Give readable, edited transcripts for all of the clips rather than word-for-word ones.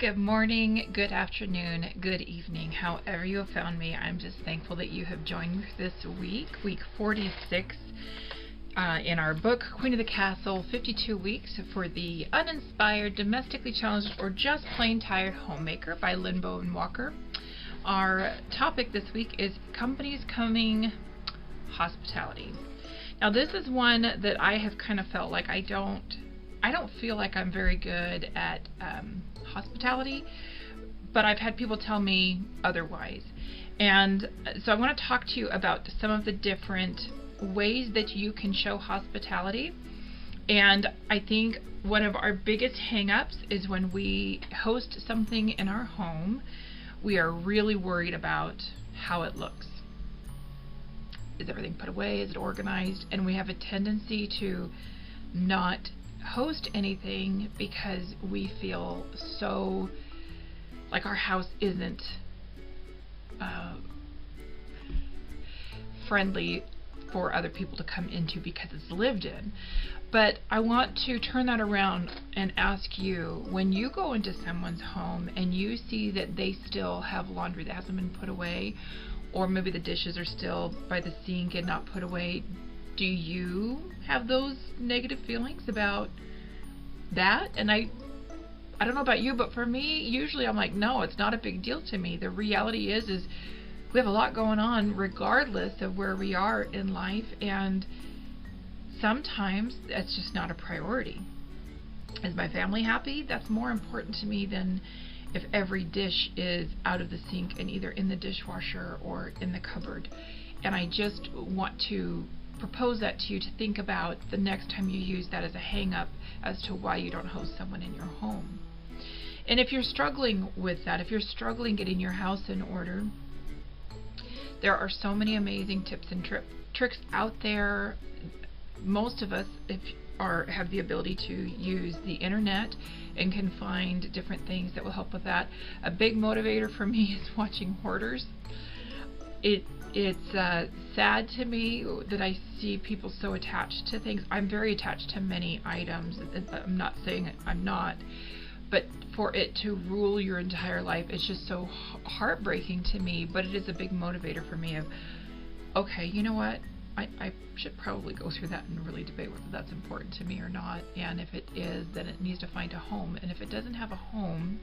Good morning, good afternoon, good evening, however you have found me. I'm just thankful that you have joined me this week 46, in our book, Queen of the Castle, 52 Weeks for the Uninspired, Domestically Challenged, or Just Plain Tired Homemaker by Limbo and Walker. Our topic this week is Companies Coming Hospitality. Now this is one that I have kind of felt like I don't feel like I'm very good at hospitality, but I've had people tell me otherwise. And so I want to talk to you about some of the different ways that you can show hospitality. And I think one of our biggest hang-ups is when we host something in our home, we are really worried about how it looks. Is everything put away? Is it organized? And we have a tendency to not host anything because we feel so like our house isn't friendly for other people to come into because it's lived in. But I want to turn that around and ask you, when you go into someone's home and you see that they still have laundry that hasn't been put away, or maybe the dishes are still by the sink and not put away, do you have those negative feelings about that? And I don't know about you, but for me, usually I'm like, no, it's not a big deal to me. The reality is we have a lot going on regardless of where we are in life, and sometimes that's just not a priority. Is my family happy? That's more important to me than if every dish is out of the sink and either in the dishwasher or in the cupboard. And I just want to propose that to you to think about the next time you use that as a hang-up as to why you don't host someone in your home. And if you're struggling with that, if you're struggling getting your house in order, there are so many amazing tips and tricks out there. Most of us have the ability to use the internet and can find different things that will help with that. A big motivator for me is watching hoarders. It's sad to me that I see people so attached to things. I'm very attached to many items. I'm not saying I'm not, but for it to rule your entire life, it's just so heartbreaking to me. But it is a big motivator for me of, okay, you know what? I should probably go through that and really debate whether that's important to me or not. And if it is, then it needs to find a home. And if it doesn't have a home,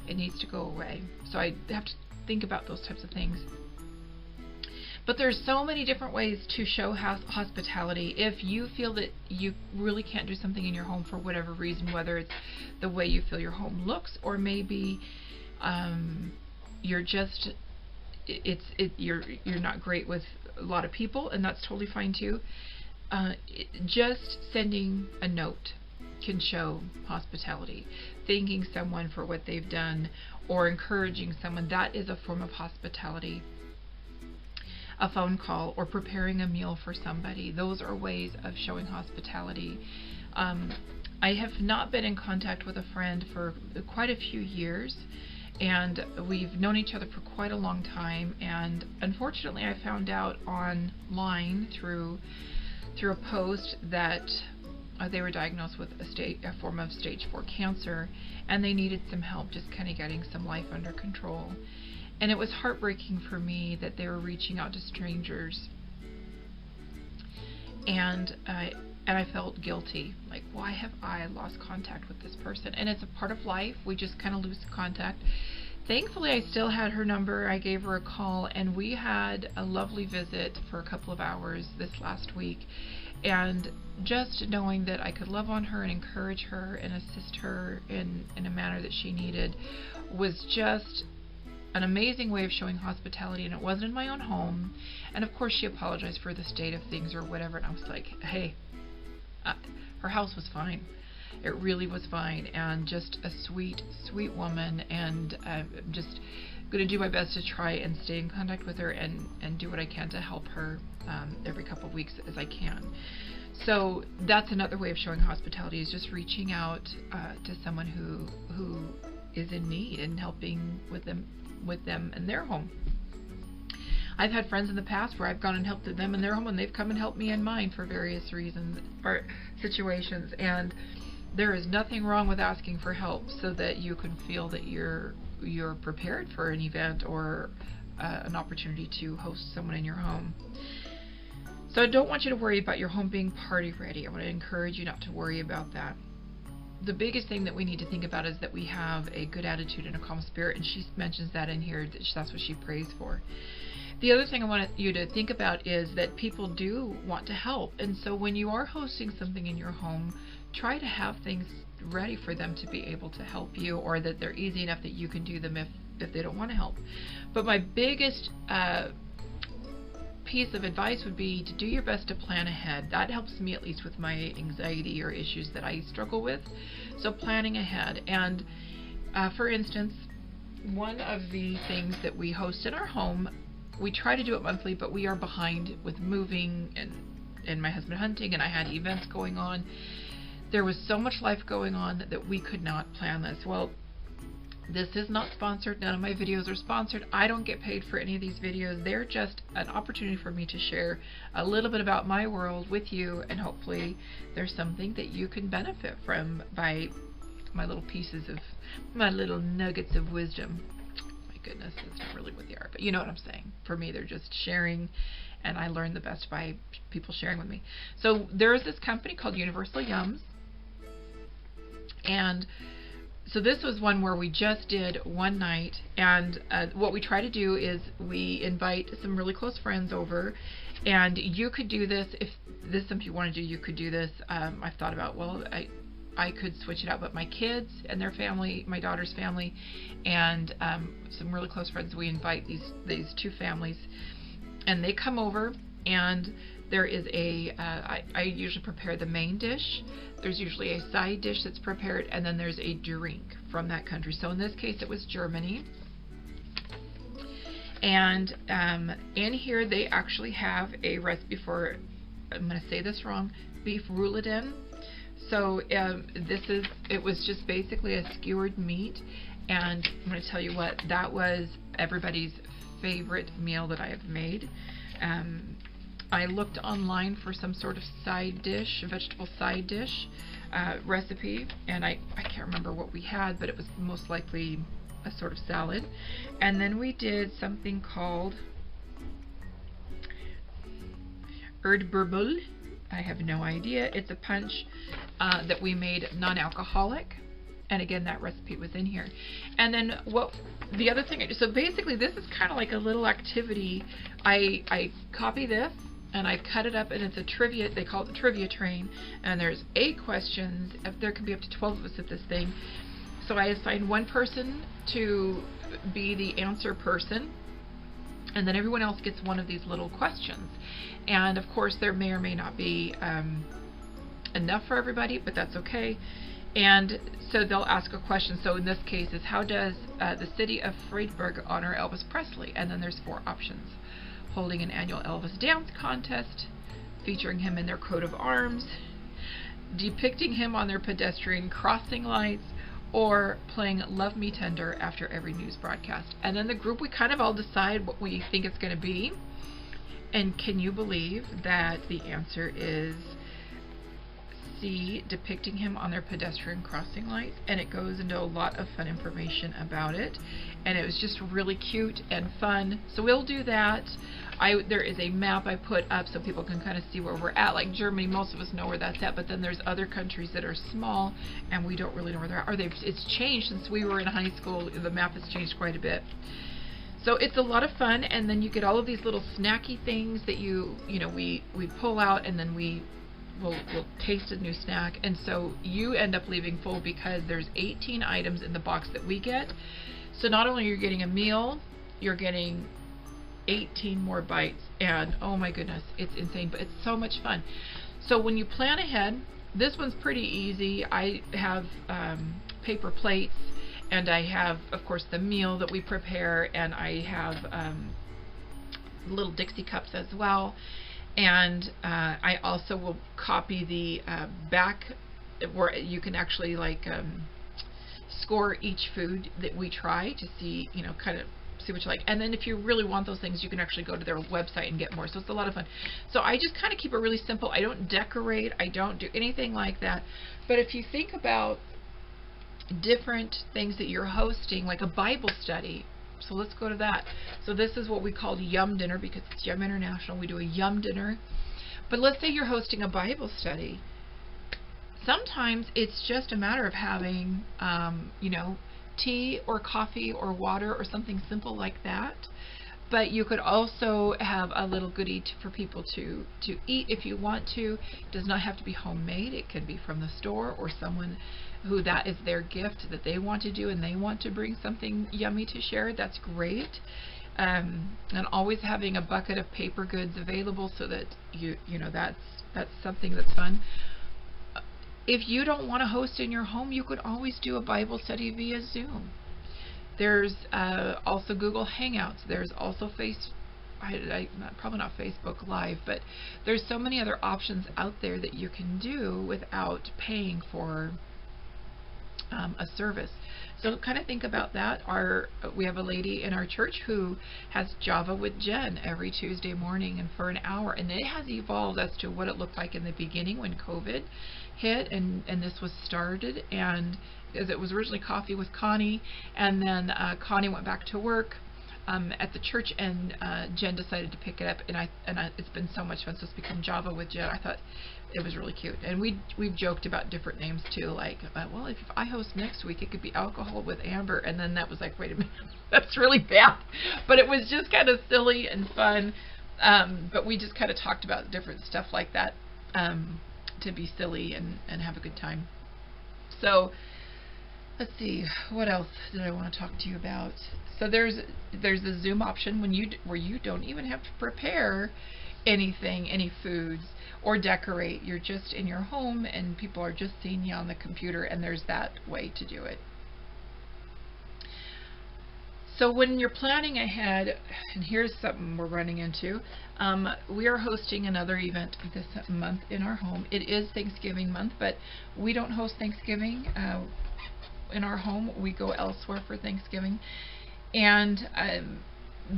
it needs to go away. So I have to think about those types of things. But there's so many different ways to show hospitality. If you feel that you really can't do something in your home for whatever reason, whether it's the way you feel your home looks, or maybe you're just you're not great with a lot of people, and that's totally fine too. Just sending a note can show hospitality. Thanking someone for what they've done or encouraging someone, that is a form of hospitality. A phone call or preparing a meal for somebody, those are ways of showing hospitality. I have not been in contact with a friend for quite a few years, and we've known each other for quite a long time, and unfortunately I found out online through a post that they were diagnosed with a form of stage 4 cancer, and they needed some help just kind of getting some life under control. And it was heartbreaking for me that they were reaching out to strangers, and I felt guilty, like, why have I lost contact with this person? And it's a part of life, we just kind of lose contact. Thankfully I still had her number. I gave her a call, and we had a lovely visit for a couple of hours this last week. And just knowing that I could love on her and encourage her and assist her in a manner that she needed was just an amazing way of showing hospitality. And it wasn't in my own home, and of course she apologized for the state of things or whatever, and I was like, hey, her house was fine. It really was fine, and just a sweet woman, and I'm just going to do my best to try and stay in contact with her and do what I can to help her every couple of weeks as I can. So that's another way of showing hospitality, is just reaching out to someone who is in need and helping with them in their home. I've had friends in the past where I've gone and helped them in their home, and they've come and helped me in mine for various reasons or situations. And There is nothing wrong with asking for help so that you can feel that you're prepared for an event or an opportunity to host someone in your home. So I don't want you to worry about your home being party ready. I want to encourage you not to worry about that. The biggest thing that we need to think about is that we have a good attitude and a calm spirit, and she mentions that in here, that that's what she prays for. The other thing I want you to think about is that people do want to help, and so when you are hosting something in your home, try to have things ready for them to be able to help you, or that they're easy enough that you can do them if they don't want to help. But my biggest piece of advice would be to do your best to plan ahead. That helps me, at least with my anxiety or issues that I struggle with. So planning ahead. And for instance, one of the things that we host in our home, we try to do it monthly, but we are behind with moving and my husband hunting, and I had events going on. There was so much life going on that we could not plan this. Well, this is not sponsored. None of my videos are sponsored. I don't get paid for any of these videos. They're just an opportunity for me to share a little bit about my world with you, and hopefully there's something that you can benefit from by my little pieces of, my little nuggets of wisdom. My goodness, that's not really what they are, but you know what I'm saying. For me, they're just sharing, and I learn the best by people sharing with me. So there's this company called Universal Yums, and so this was one where we just did one night, and what we try to do is we invite some really close friends over, and you could do this, if this is something you want to do, you could do this. I've thought about, well, I could switch it out, but my kids and their family, my daughter's family, and some really close friends, we invite these two families, and they come over, and there is I usually prepare the main dish. There's usually a side dish that's prepared, and then there's a drink from that country. So in this case, it was Germany. And in here, they actually have a recipe for, I'm going to say this wrong, beef Rouladin. So it was just basically a skewered meat. And I'm going to tell you what, that was everybody's favorite meal that I have made. I looked online for some sort of side dish, a vegetable side dish recipe, and I can't remember what we had, but it was most likely a sort of salad. And then we did something called hospitable. I have no idea. It's a punch that we made non-alcoholic, and again, that recipe was in here. And then the other thing, so basically this is kind of like a little activity. I copy this, and I cut it up, and it's a trivia, they call it the trivia train, and there's 8 questions. There can be up to 12 of us at this thing. So I assign one person to be the answer person, and then everyone else gets one of these little questions. And of course there may or may not be enough for everybody, but that's okay. And so they'll ask a question. So in this case is, how does the city of Freiburg honor Elvis Presley? And then there's 4 options. Holding an annual Elvis dance contest, featuring him in their coat of arms, depicting him on their pedestrian crossing lights, or playing Love Me Tender after every news broadcast. And then the group, we kind of all decide what we think it's going to be. And can you believe that the answer is C, depicting him on their pedestrian crossing lights? And it goes into a lot of fun information about it, and it was just really cute and fun. So we'll do that. There is a map I put up so people can kind of see where we're at. Like Germany, most of us know where that's at, but then there's other countries that are small and we don't really know where they're at. Or it's changed since we were in high school. The map has changed quite a bit. So it's a lot of fun, and then you get all of these little snacky things that we pull out, and then we'll taste a new snack. And so you end up leaving full because there's 18 items in the box that we get. So not only are you getting a meal, you're getting 18 more bites, and oh my goodness, it's insane, but it's so much fun. So when you plan ahead, this one's pretty easy. I have paper plates, and I have, of course, the meal that we prepare, and I have little Dixie cups as well. And I also will copy the back where you can actually score each food that we try to see, kind of see what you like. And then if you really want those things, you can actually go to their website and get more. So it's a lot of fun. So I just kind of keep it really simple. I don't decorate. I don't do anything like that. But if you think about different things that you're hosting, like a Bible study. So let's go to that. So this is what we call Yum Dinner, because it's Yum International. We do a Yum Dinner. But let's say you're hosting a Bible study. Sometimes it's just a matter of having, you know, tea or coffee or water or something simple like that. But you could also have a little goodie for people to eat if you want to. It does not have to be homemade. It can be from the store or someone who that is their gift that they want to do and they want to bring something yummy to share. That's great. And always having a bucket of paper goods available so that you know that's something that's fun. If you don't want to host in your home, you could always do a Bible study via Zoom. There's also Google Hangouts. There's also probably not Facebook Live, but there's so many other options out there that you can do without paying for a service. So kind of think about that. We have a lady in our church who has Java with Jen every Tuesday morning and for an hour, and it has evolved as to what it looked like in the beginning when COVID hit and this was started, and because it was originally Coffee with Connie, and then Connie went back to work at the church, and Jen decided to pick it up, and it's been so much fun. So it's become Java with Jen. I thought it was really cute, and we've joked about different names too, like well, if I host next week, it could be Alcohol with Amber, and then that was like, wait a minute, that's really bad, but it was just kind of silly and fun. But we just kind of talked about different stuff like that to be silly and have a good time. So let's see, what else did I want to talk to you about? So there's the Zoom option where you don't even have to prepare anything, any foods, or decorate. You're just in your home and people are just seeing you on the computer, and there's that way to do it. So when you're planning ahead, and here's something we're running into, we are hosting another event this month in our home. It is Thanksgiving month, but we don't host Thanksgiving in our home. We go elsewhere for Thanksgiving, and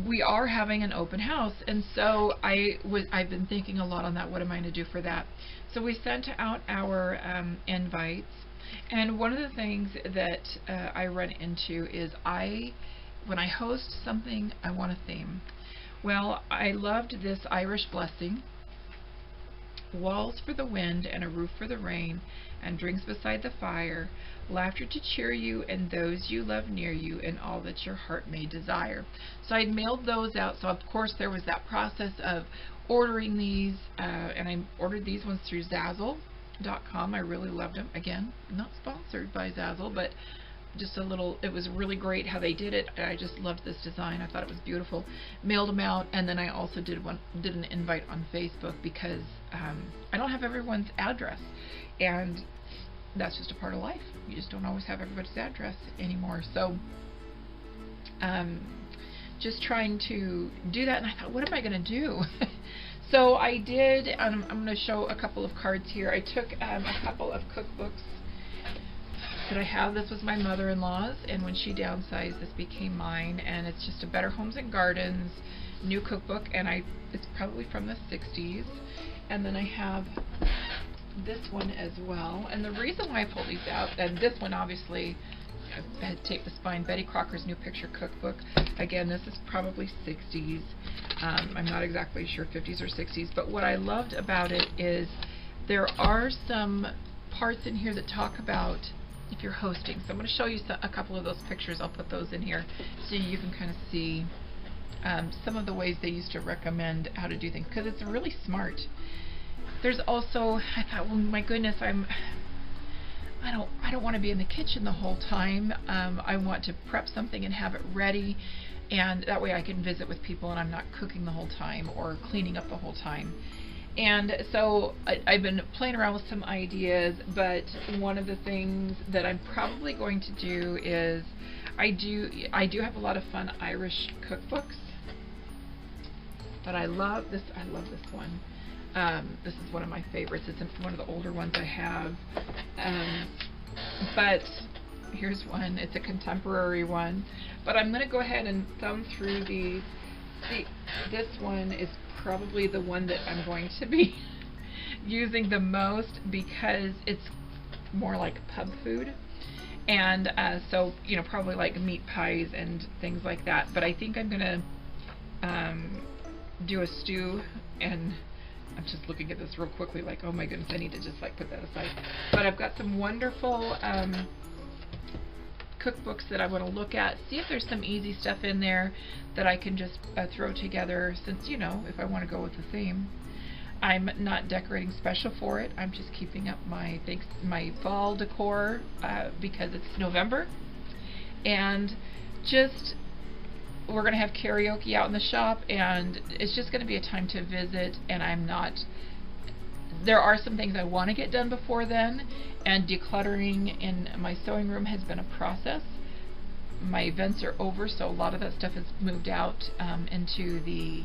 we are having an open house, and so I've been thinking a lot on that. What am I going to do for that? So we sent out our invites, and one of the things that I run into is when I host something, I want a theme. Well, I loved this Irish blessing: walls for the wind and a roof for the rain, and drinks beside the fire, laughter to cheer you and those you love near you, and all that your heart may desire. So I mailed those out. So of course there was that process of ordering these, and I ordered these ones through Zazzle.com. I really loved them. Again, not sponsored by Zazzle, but just a little, it was really great how they did it. I just loved this design. I thought it was beautiful. Mailed them out, and then I also did an invite on Facebook, because I don't have everyone's address, and that's just a part of life. You just don't always have everybody's address anymore. So just trying to do that, and I thought, what am I going to do? So I did, I'm going to show a couple of cards here. I took a couple of cookbooks that I have. This was my mother-in-law's, and when she downsized, this became mine, and it's just a Better Homes and Gardens new cookbook, and it's probably from the 60s. And then I have this one as well, and the reason why I pulled these out, and this one obviously, I had to take the spine, Betty Crocker's New Picture Cookbook. Again, this is probably 60s. I'm not exactly sure, 50s or 60s, but what I loved about it is there are some parts in here that talk about if you're hosting. So I'm going to show you a couple of those pictures. I'll put those in here so you can kind of see some of the ways they used to recommend how to do things, because it's really smart. There's also, I thought, well, my goodness, I don't want to be in the kitchen the whole time. I want to prep something and have it ready, and that way I can visit with people and I'm not cooking the whole time or cleaning up the whole time. And so I've been playing around with some ideas, but one of the things that I'm probably going to do is I do have a lot of fun Irish cookbooks, but I love this one. This is one of my favorites. It's one of the older ones I have. But Here's one. It's a contemporary one, but I'm going to go ahead and thumb through these. See, this one is probably the one that I'm going to be using the most because it's more like pub food. And so, you know, probably like meat pies and things like that. But I think I'm going to do a stew, and I'm just looking at this real quickly like, oh my goodness, I need to just like put that aside. But I've got some wonderful cookbooks that I want to look at, see if there's some easy stuff in there that I can just throw together, since, you know, if I want to go with the theme. I'm not decorating special for it. I'm just keeping up my fall decor because it's November, and just we're going to have karaoke out in the shop, and it's just going to be a time to visit, and there are some things I want to get done before then, and decluttering in my sewing room has been a process. My events are over, so a lot of that stuff has moved out into the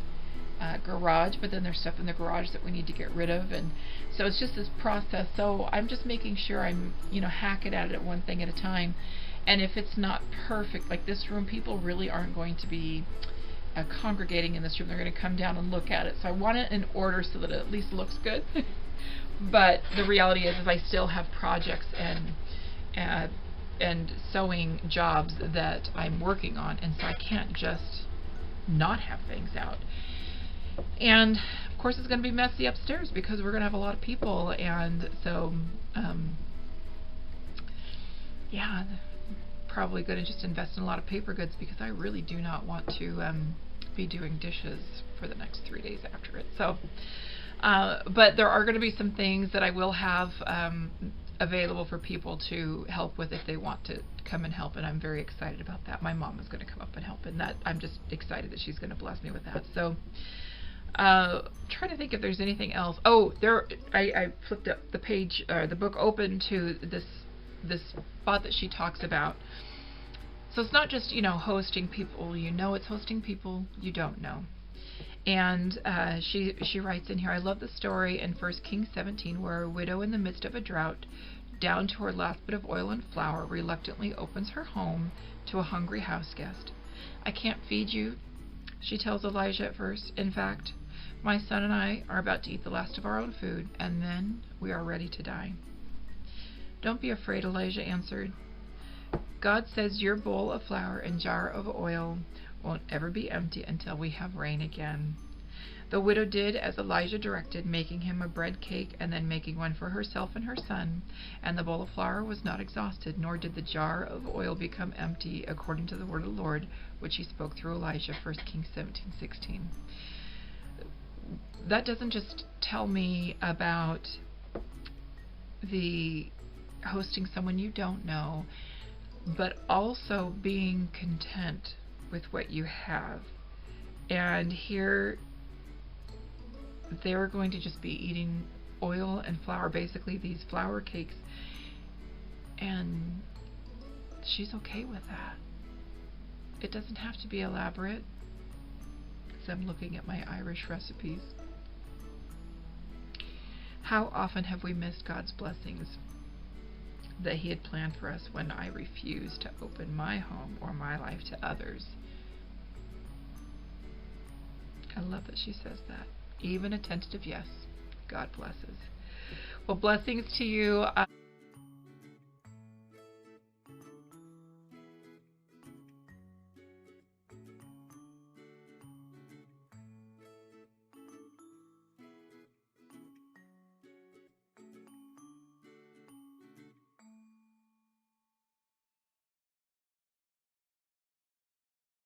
garage, but then there's stuff in the garage that we need to get rid of, and so it's just this process. So I'm just making sure I'm, you know, hacking at it one thing at a time. And if it's not perfect, like this room, people really aren't going to be congregating in this room. They're going to come down and look at it. So I want it in order so that it at least looks good. But the reality is I still have projects and sewing jobs that I'm working on, and so I can't just not have things out. And of course it's going to be messy upstairs because we're going to have a lot of people, and so yeah, probably going to just invest in a lot of paper goods because I really do not want to be doing dishes for the next 3 days after it. So but there are going to be some things that I will have available for people to help with if they want to come and help, and I'm very excited about that. My mom is going to come up and help, and that I'm just excited that she's going to bless me with that. So trying to think if there's anything else. Oh, I flipped up the page, or the book open to this spot that she talks about. So it's not just, you know, hosting people you know, it's hosting people you don't know. And she writes in here, I love the story in 1 Kings 17 where a widow in the midst of a drought, down to her last bit of oil and flour, reluctantly opens her home to a hungry house guest. I can't feed you, she tells Elijah at first. In fact, my son and I are about to eat the last of our own food, and then we are ready to die. Don't be afraid, Elijah answered. God says your bowl of flour and jar of oil won't ever be empty until we have rain again. The widow did as Elijah directed, making him a bread cake and then making one for herself and her son, and the bowl of flour was not exhausted, nor did the jar of oil become empty, according to the word of the Lord, which he spoke through Elijah, 1 Kings 17:16. That doesn't just tell me about the hosting someone you don't know, but also being content with what you have. And here they're going to just be eating oil and flour, basically these flour cakes, and she's okay with that. It doesn't have to be elaborate, because I'm looking at my Irish recipes. How often have we missed God's blessings that he had planned for us when I refused to open my home or my life to others? I love that she says that. Even a tentative yes, God blesses. Well, blessings to you.